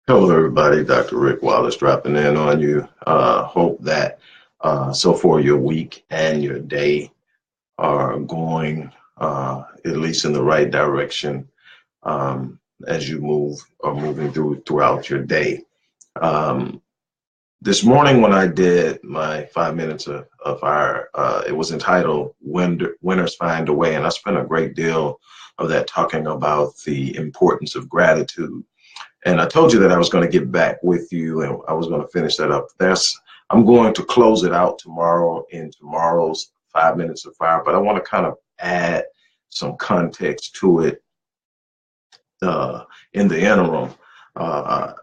Hello, everybody. Dr. Rick Wallace dropping in on you. Hope that so far your week and your day are going at least in the right direction as you moving throughout your day. Um, this morning when I did my 5 minutes of fire, it was entitled Winners Find a Way. And I spent a great deal of that talking about the importance of gratitude. And I told you that I was going to get back with you and I was going to finish that up. I'm going to close it out tomorrow in tomorrow's 5 minutes of fire, but I want to kind of add some context to it in the interim. Uh,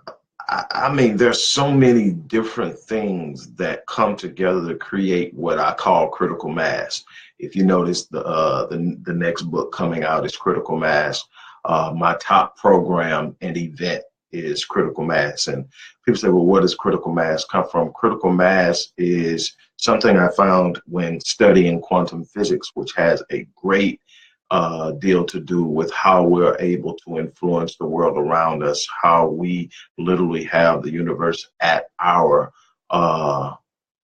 I mean, there's so many different things that come together to create what I call critical mass. If you notice, the next book coming out is Critical Mass. My top program and event is Critical Mass. And people say, well, what does critical mass come from? Critical mass is something I found when studying quantum physics, which has a great deal to do with how we're able to influence the world around us, how we literally have the universe at our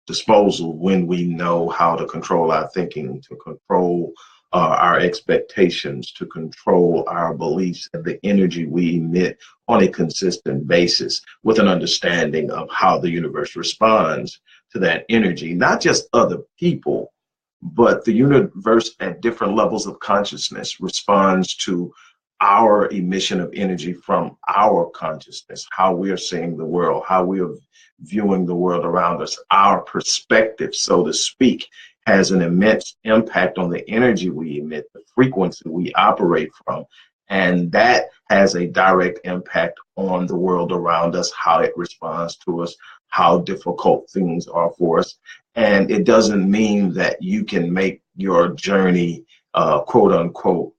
disposal when we know how to control our thinking, to control our expectations, to control our beliefs and the energy we emit on a consistent basis with an understanding of how the universe responds to that energy, not just other people, but the universe at different levels of consciousness responds to our emission of energy from our consciousness, how we are seeing the world, how we are viewing the world around us. Our perspective, so to speak, has an immense impact on the energy we emit, the frequency we operate from. And that has a direct impact on the world around us, how it responds to us, how difficult things are for us. And it doesn't mean that you can make your journey, quote unquote,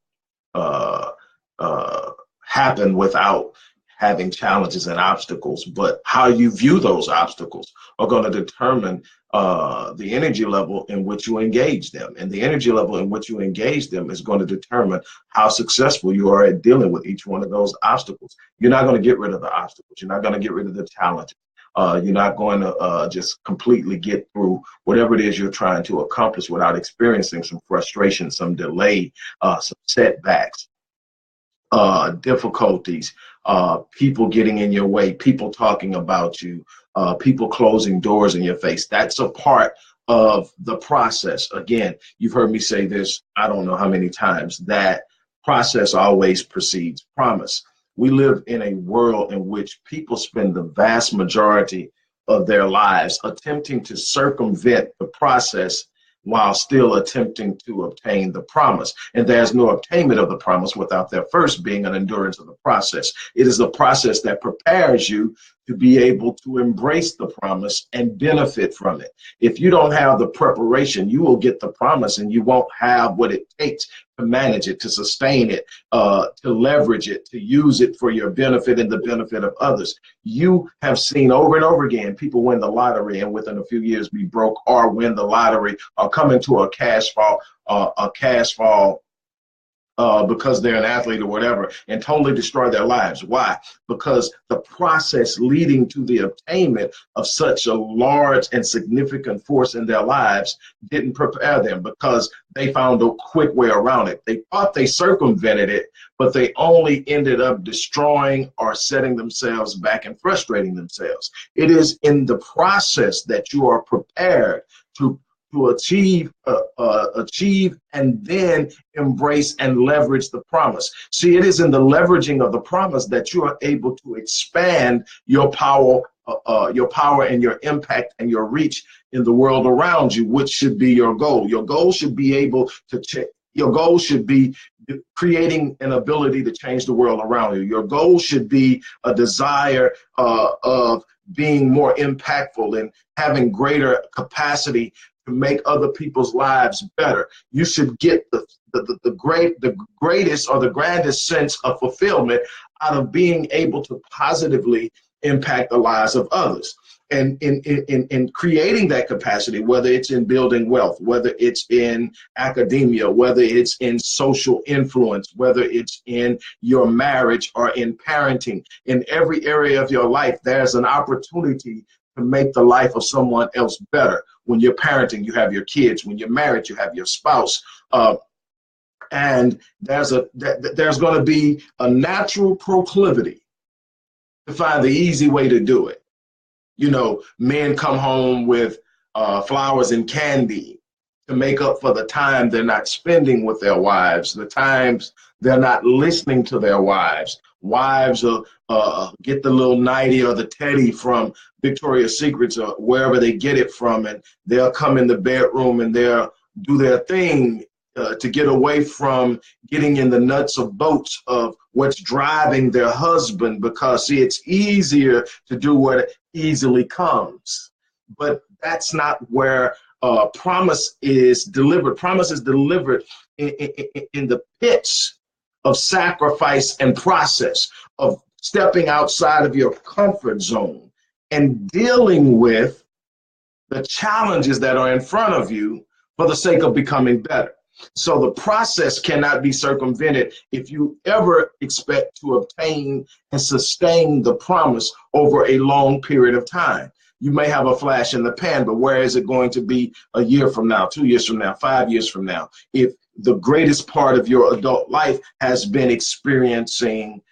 happen without having challenges and obstacles, but how you view those obstacles are going to determine the energy level in which you engage them. And the energy level in which you engage them is going to determine how successful you are at dealing with each one of those obstacles. You're not going to get rid of the obstacles. You're not going to get rid of the challenges. You're not going to just completely get through whatever it is you're trying to accomplish without experiencing some frustration, some delay, some setbacks, difficulties, people getting in your way, people talking about you, people closing doors in your face. That's a part of the process. Again, you've heard me say this, I don't know how many times, that process always precedes promise. We live in a world in which people spend the vast majority of their lives attempting to circumvent the process while still attempting to obtain the promise. And there's no obtainment of the promise without there first being an endurance of the process. It is the process that prepares you to be able to embrace the promise and benefit from it. If you don't have the preparation, you will get the promise and you won't have what it takes to manage it, to sustain it, to leverage it, to use it for your benefit and the benefit of others. You have seen over and over again people win the lottery and within a few years be broke, or win the lottery or come into a cash fall because they're an athlete or whatever, and totally destroy their lives. Why? Because the process leading to the obtainment of such a large and significant force in their lives didn't prepare them, because they found a quick way around it. They thought they circumvented it, but they only ended up destroying or setting themselves back and frustrating themselves. It is in the process that you are prepared to achieve and then embrace and leverage the promise. See, it is in the leveraging of the promise that you are able to expand your power and your impact and your reach in the world around you, which should be your goal. Your goal should be able to your goal should be creating an ability to change the world around you. Your goal should be a desire of being more impactful and having greater capacity to make other people's lives better. You should get the greatest or the grandest sense of fulfillment out of being able to positively impact the lives of others. And in creating that capacity, whether it's in building wealth, whether it's in academia, whether it's in social influence, whether it's in your marriage or in parenting, in every area of your life, there's an opportunity to make the life of someone else better. When you're parenting, you have your kids. When you're married, you have your spouse. And there's going to be a natural proclivity to find the easy way to do it. You know, men come home with flowers and candy to make up for the time they're not spending with their wives, the times they're not listening to their wives. Wives get the little nightie or the teddy from Victoria's Secrets or wherever they get it from, and they'll come in the bedroom and they'll do their thing to get away from getting in the nuts and bolts of what's driving their husband, because see, it's easier to do what easily comes. But that's not where promise is delivered. Promise is delivered in the pits of sacrifice and process, of stepping outside of your comfort zone and dealing with the challenges that are in front of you for the sake of becoming better. So the process cannot be circumvented if you ever expect to obtain and sustain the promise over a long period of time. You may have a flash in the pan, but where is it going to be a year from now, 2 years from now, 5 years from now, if the greatest part of your adult life has been experiencing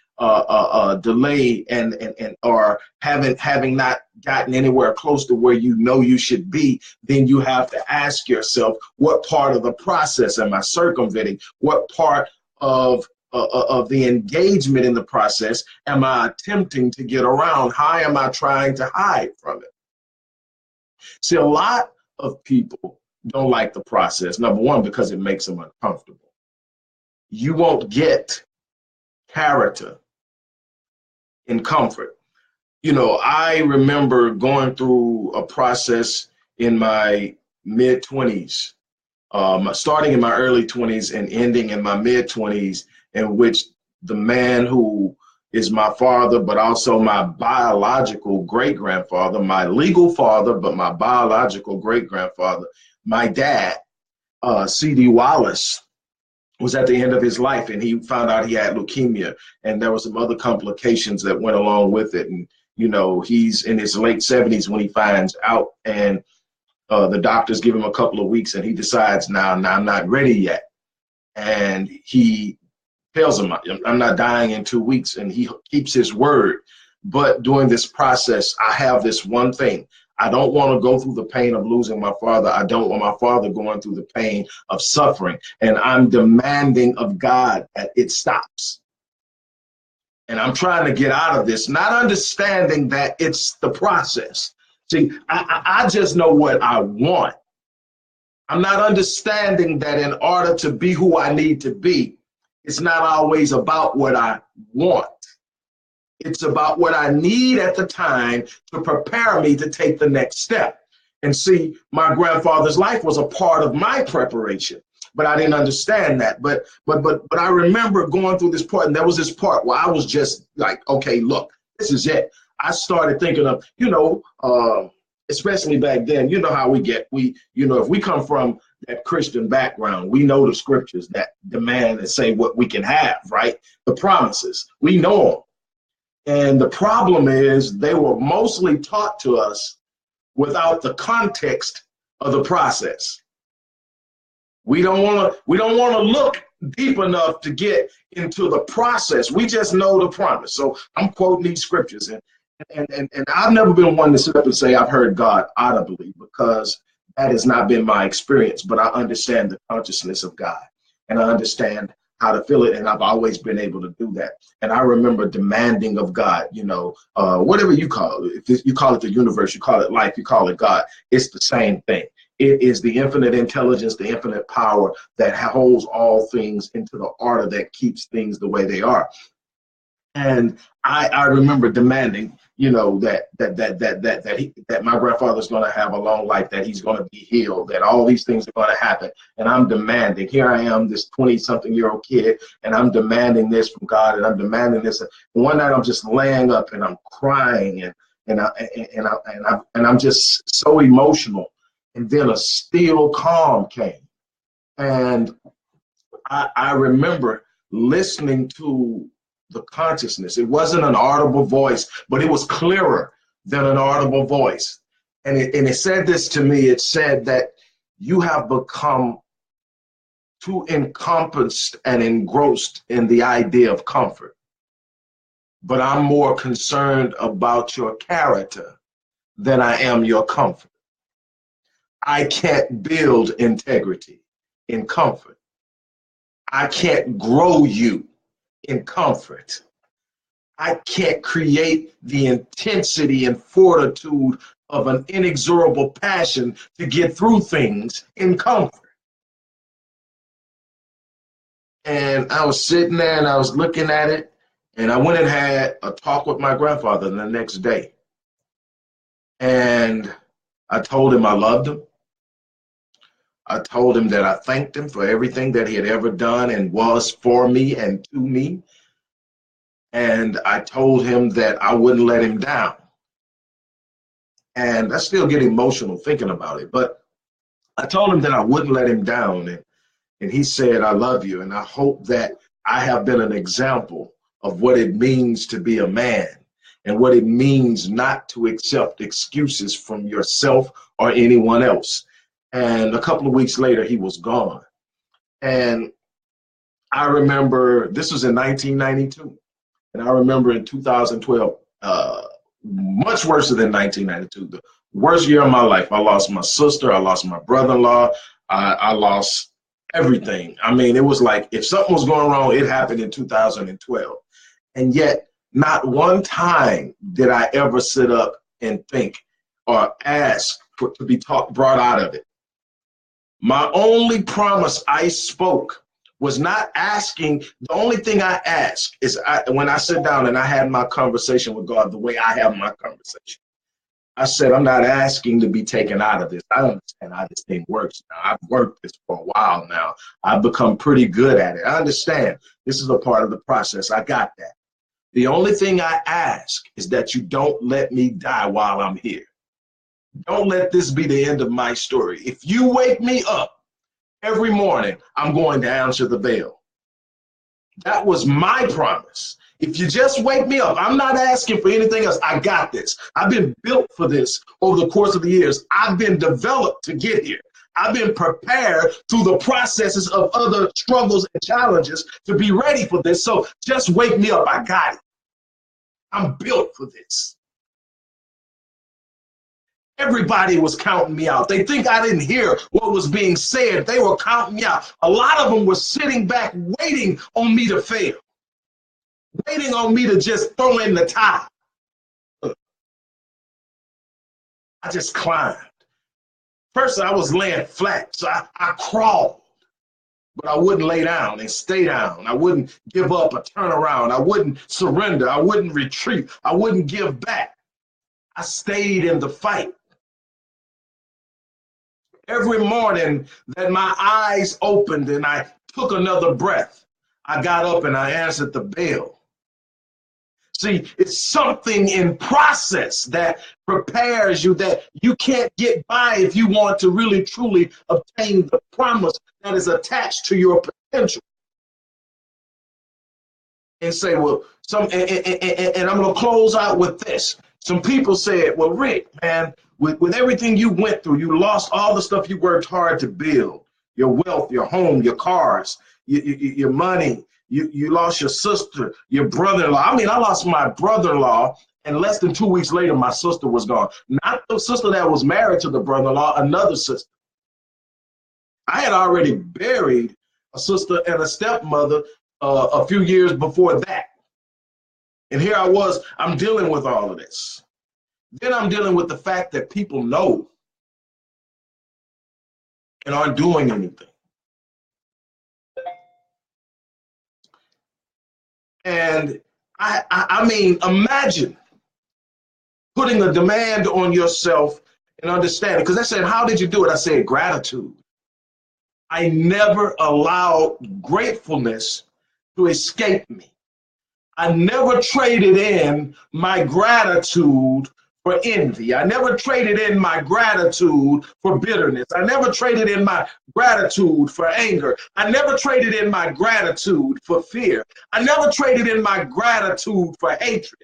delay and or having not gotten anywhere close to where you know you should be? Then you have to ask yourself, what part of the process am I circumventing? What part of the engagement in the process am I attempting to get around? How am I trying to hide from it? See, a lot of people don't like the process. Number one, because it makes them uncomfortable. You won't get character in comfort. You know, I remember going through a process in my mid-20s, starting in my early 20s and ending in my mid-20s, in which the man who is my father, but also my biological great-grandfather, my legal father, but my biological great-grandfather, my dad, C.D. Wallace, was at the end of his life, and he found out he had leukemia, and there were some other complications that went along with it. And, you know, he's in his late 70s when he finds out, and the doctors give him a couple of weeks, and he decides, now I'm not ready yet. And he tells him, I'm not dying in 2 weeks, and he keeps his word. But during this process, I have this one thing. I don't want to go through the pain of losing my father. I don't want my father going through the pain of suffering. And I'm demanding of God that it stops. And I'm trying to get out of this, not understanding that it's the process. See, I just know what I want. I'm not understanding that in order to be who I need to be, it's not always about what I want. It's about what I need at the time to prepare me to take the next step. And see, my grandfather's life was a part of my preparation, but I didn't understand that. But I remember going through this part, and there was this part where I was just like, okay, look, this is it. I started thinking of, you know, especially back then, you know how you know, if we come from that Christian background, we know the scriptures that demand and say what we can have, right? The promises, we know them. And the problem is they were mostly taught to us without the context of the process. We don't want to look deep enough to get into the process. We just know the promise. So I'm quoting these scriptures, and I've never been one to sit up and say I've heard God audibly, because that has not been my experience. But I understand the consciousness of God, and I understand how to feel it, and I've always been able to do that. And I remember demanding of God, you know, whatever you call it. If you call it the universe, you call it life, you call it God, it's the same thing. It is the infinite intelligence, the infinite power that holds all things into the order that keeps things the way they are. And I remember demanding, you know, that my grandfather's going to have a long life, that he's going to be healed, that all these things are going to happen. And I'm demanding. Here I am, this 20-something-year-old kid, and I'm demanding this from God, and I'm demanding this. And one night I'm just laying up and I'm crying, I'm just so emotional. And then a still calm came. And I remember listening to the consciousness. It wasn't an audible voice, but it was clearer than an audible voice. And it said this to me. It said that you have become too encompassed and engrossed in the idea of comfort. But I'm more concerned about your character than I am your comfort. I can't build integrity in comfort. I can't grow you in comfort. I can't create the intensity and fortitude of an inexorable passion to get through things in comfort. And I was sitting there and I was looking at it, and I went and had a talk with my grandfather the next day. And I told him I loved him. I told him that I thanked him for everything that he had ever done and was for me and to me. And I told him that I wouldn't let him down. And I still get emotional thinking about it, but I told him that I wouldn't let him down. And he said, I love you. And I hope that I have been an example of what it means to be a man and what it means not to accept excuses from yourself or anyone else. And a couple of weeks later, he was gone. And I remember, this was in 1992. And I remember in 2012, much worse than 1992, the worst year of my life. I lost my sister. I lost my brother-in-law. I lost everything. I mean, it was like if something was going wrong, it happened in 2012. And yet, not one time did I ever sit up and think or ask to be brought out of it. My only promise I spoke was not asking. The only thing I ask is when I sit down and I had my conversation with God the way I have my conversation. I said, I'm not asking to be taken out of this. I understand how this thing works now. I've worked this for a while now. I've become pretty good at it. I understand this is a part of the process. I got that. The only thing I ask is that you don't let me die while I'm here. Don't let this be the end of my story. If you wake me up every morning, I'm going to answer the bell. That was my promise. If you just wake me up, I'm not asking for anything else. I got this. I've been built for this over the course of the years. I've been developed to get here. I've been prepared through the processes of other struggles and challenges to be ready for this. So just wake me up. I got it. I'm built for this. Everybody was counting me out. They think I didn't hear what was being said. They were counting me out. A lot of them were sitting back waiting on me to fail, waiting on me to just throw in the towel. I just climbed. First, I was laying flat, so I crawled, but I wouldn't lay down and stay down. I wouldn't give up or turn around. I wouldn't surrender. I wouldn't retreat. I wouldn't give back. I stayed in the fight. Every morning that my eyes opened and I took another breath, I got up and I answered the bell. See, it's something in process that prepares you that you can't get by if you want to really truly obtain the promise that is attached to your potential. And say, well, and I'm going to close out with this. Some people said, well, Rick, man, with everything you went through, you lost all the stuff you worked hard to build, your wealth, your home, your cars, your money. You lost your sister, your brother-in-law. I mean, I lost my brother-in-law, and less than 2 weeks later, my sister was gone. Not the sister that was married to the brother-in-law, another sister. I had already buried a sister and a stepmother a few years before that. And here I was, I'm dealing with all of this. Then I'm dealing with the fact that people know and aren't doing anything. And I mean, imagine putting a demand on yourself and understanding. Because I said, how did you do it? I said, gratitude. I never allowed gratefulness to escape me. I never traded in my gratitude for envy. I never traded in my gratitude for bitterness. I never traded in my gratitude for anger. I never traded in my gratitude for fear. I never traded in my gratitude for hatred.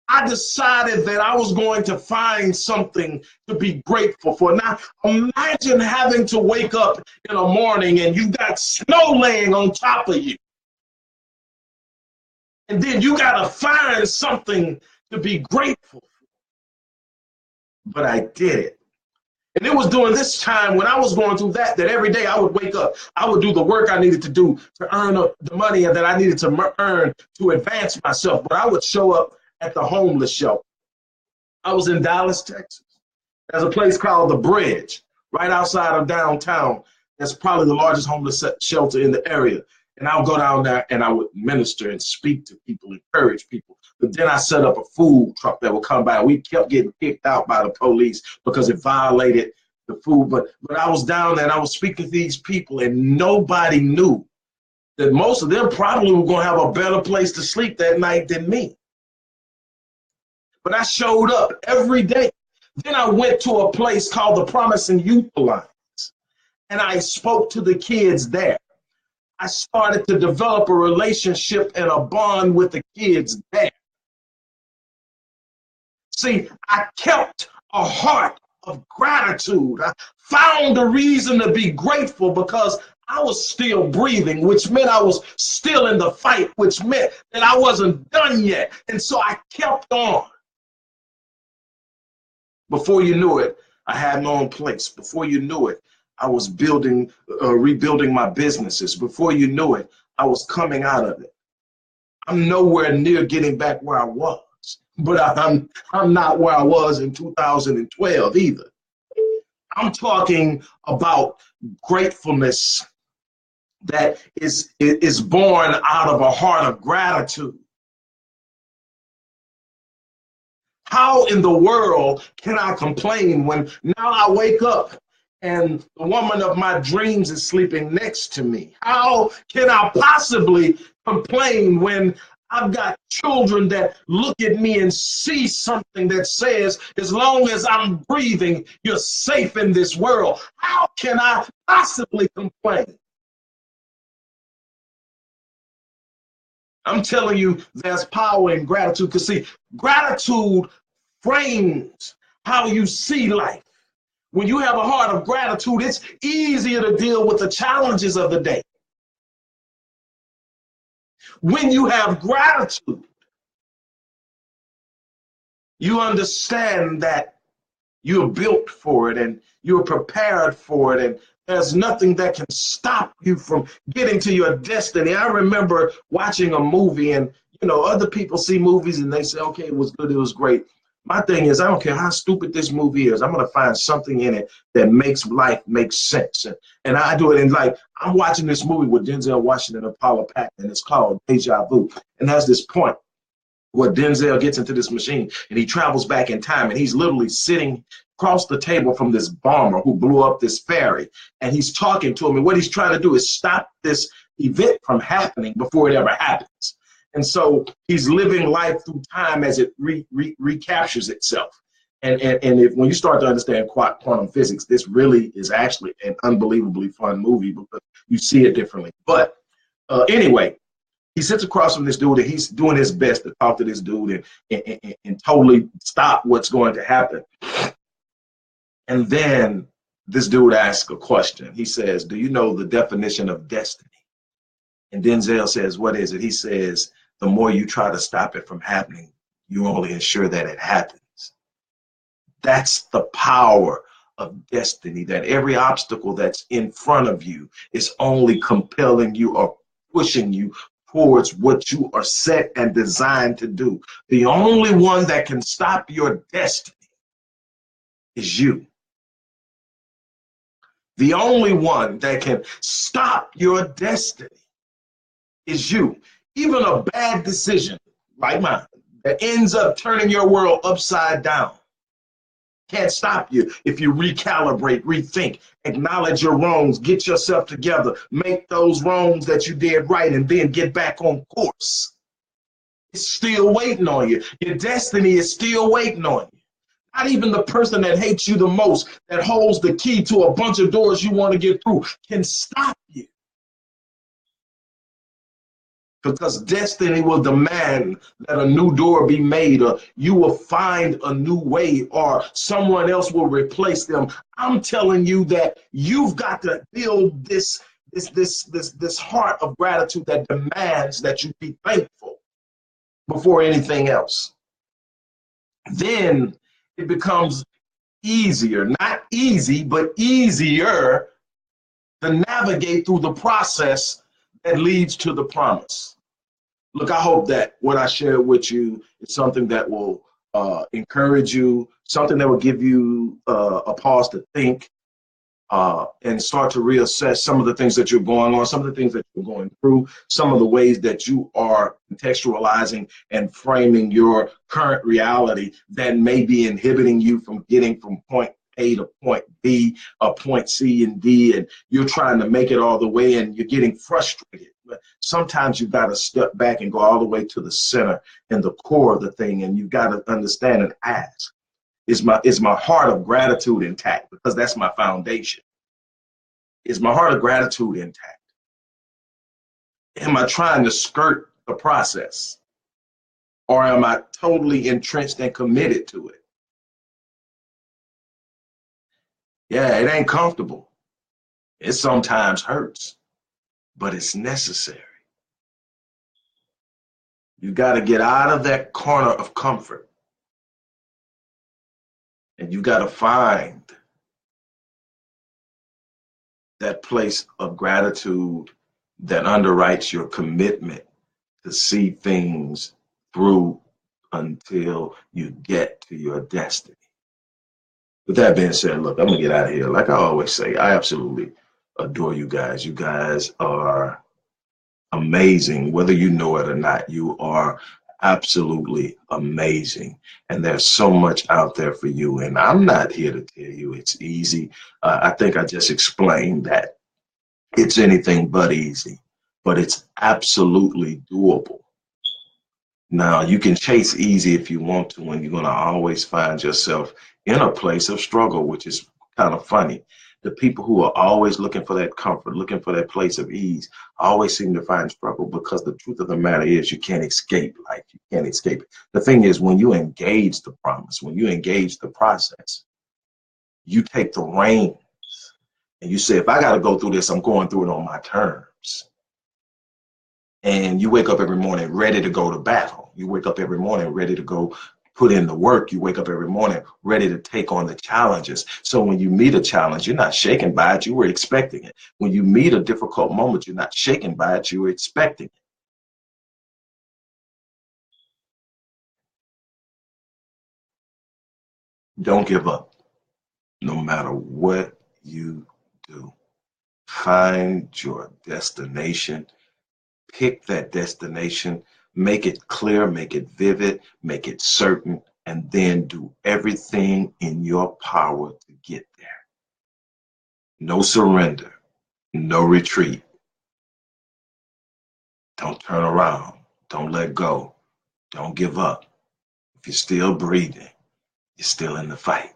I decided that I was going to find something to be grateful for. Now, imagine having to wake up in the morning and you got snow laying on top of you. And then you got to find something to be grateful for. But I did it. And it was during this time when I was going through that every day I would wake up, I would do the work I needed to do to earn the money that I needed to earn to advance myself. But I would show up at the homeless shelter. I was in Dallas, Texas. There's a place called The Bridge, right outside of downtown. That's probably the largest homeless shelter in the area. And I would go down there and I would minister and speak to people, encourage people. But then I set up a food truck that would come by. We kept getting kicked out by the police because it violated the food. But I was down there and I was speaking to these people, and nobody knew that most of them probably were going to have a better place to sleep that night than me. But I showed up every day. Then I went to a place called the Promising Youth Alliance, and I spoke to the kids there. I started to develop a relationship and a bond with the kids there. See, I kept a heart of gratitude. I found a reason to be grateful because I was still breathing, which meant I was still in the fight, which meant that I wasn't done yet. And so I kept on. Before you knew it, I had my own place. Before you knew it, I was rebuilding my businesses. Before you knew it, I was coming out of it. I'm nowhere near getting back where I was, but I'm not where I was in 2012 either. I'm talking about gratefulness that is born out of a heart of gratitude. How in the world can I complain when now I wake up and the woman of my dreams is sleeping next to me? How can I possibly complain when I've got children that look at me and see something that says, as long as I'm breathing, you're safe in this world? How can I possibly complain? I'm telling you, there's power in gratitude. Because see, gratitude frames how you see life. When you have a heart of gratitude, it's easier to deal with the challenges of the day. When you have gratitude, you understand that you're built for it and you're prepared for it, and there's nothing that can stop you from getting to your destiny. I remember watching a movie, and other people see movies and they say, okay, it was good, it was great. My thing is, I don't care how stupid this movie is, I'm going to find something in it that makes life make sense. And I do it in, like, I'm watching this movie with Denzel Washington and Paula Patton, and it's called Deja Vu. And there's this point where Denzel gets into this machine and he travels back in time, and he's literally sitting across the table from this bomber who blew up this ferry. And he's talking to him, and what he's trying to do is stop this event from happening before it ever happens. And so he's living life through time as it recaptures itself. And when you start to understand quantum physics, this really is actually an unbelievably fun movie because you see it differently. But anyway, he sits across from this dude, and he's doing his best to talk to this dude and totally stop what's going to happen. And then this dude asks a question. He says, do you know the definition of destiny? And Denzel says, what is it? He says, the more you try to stop it from happening, you only ensure that it happens. That's the power of destiny, that every obstacle that's in front of you is only compelling you or pushing you towards what you are set and designed to do. The only one that can stop your destiny is you. The only one that can stop your destiny is you. Even a bad decision like mine that ends up turning your world upside down can't stop you if you recalibrate, rethink, acknowledge your wrongs, get yourself together, make those wrongs that you did right, and then get back on course. is still waiting on you. Your destiny is still waiting on you. Not even the person that hates you the most, that holds the key to a bunch of doors you want to get through, can stop you. Because destiny will demand that a new door be made, or you will find a new way, or someone else will replace them. I'm telling you that you've got to build this heart of gratitude that demands that you be thankful before anything else. Then it becomes easier, not easy, but easier to navigate through the process that leads to the promise. Look, I hope that what I shared with you is something that will encourage you, something that will give you a pause to think, and start to reassess some of the things that you're going on, some of the things that you're going through, some of the ways that you are contextualizing and framing your current reality that may be inhibiting you from getting from point A to point B, or point C and D, and you're trying to make it all the way and you're getting frustrated. But sometimes you've got to step back and go all the way to the center and the core of the thing, and you've got to understand and ask, is my heart of gratitude intact? Because that's my foundation. Is my heart of gratitude intact? Am I trying to skirt the process? Or am I totally entrenched and committed to it? Yeah, it ain't comfortable. It sometimes hurts, but it's necessary. You got to get out of that corner of comfort. And you got to find that place of gratitude that underwrites your commitment to see things through until you get to your destiny. With that being said, look, I'm going to get out of here. Like I always say, I absolutely adore you guys. You guys are amazing. Whether you know it or not, you are absolutely amazing. And there's so much out there for you. And I'm not here to tell you it's easy. I think I just explained that it's anything but easy, but it's absolutely doable. Now, you can chase easy if you want to, and you're going to always find yourself in a place of struggle, which is kind of funny. The people who are always looking for that comfort, looking for that place of ease, always seem to find struggle, because the truth of the matter is you can't escape life. You can't escape it. The thing is, when you engage the promise, when you engage the process, you take the reins and you say, if I got to go through this, I'm going through it on my terms. And you wake up every morning ready to go to battle. You wake up every morning ready to go put in the work. You wake up every morning ready to take on the challenges. So when you meet a challenge, you're not shaken by it, you were expecting it. When you meet a difficult moment, you're not shaken by it, you were expecting it. Don't give up, no matter what you do. Find your destination, pick that destination, make it clear, make it vivid, make it certain, and then do everything in your power to get there. No surrender, no retreat. Don't turn around, don't let go, don't give up. If you're still breathing, you're still in the fight.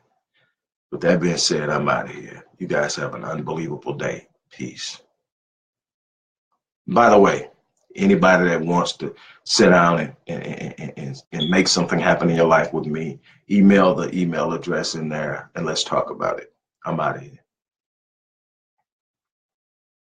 With that being said, I'm out of here. You guys have an unbelievable day. Peace. By the way, anybody that wants to sit down and make something happen in your life with me, email the email address in there and let's talk about it. I'm out of here.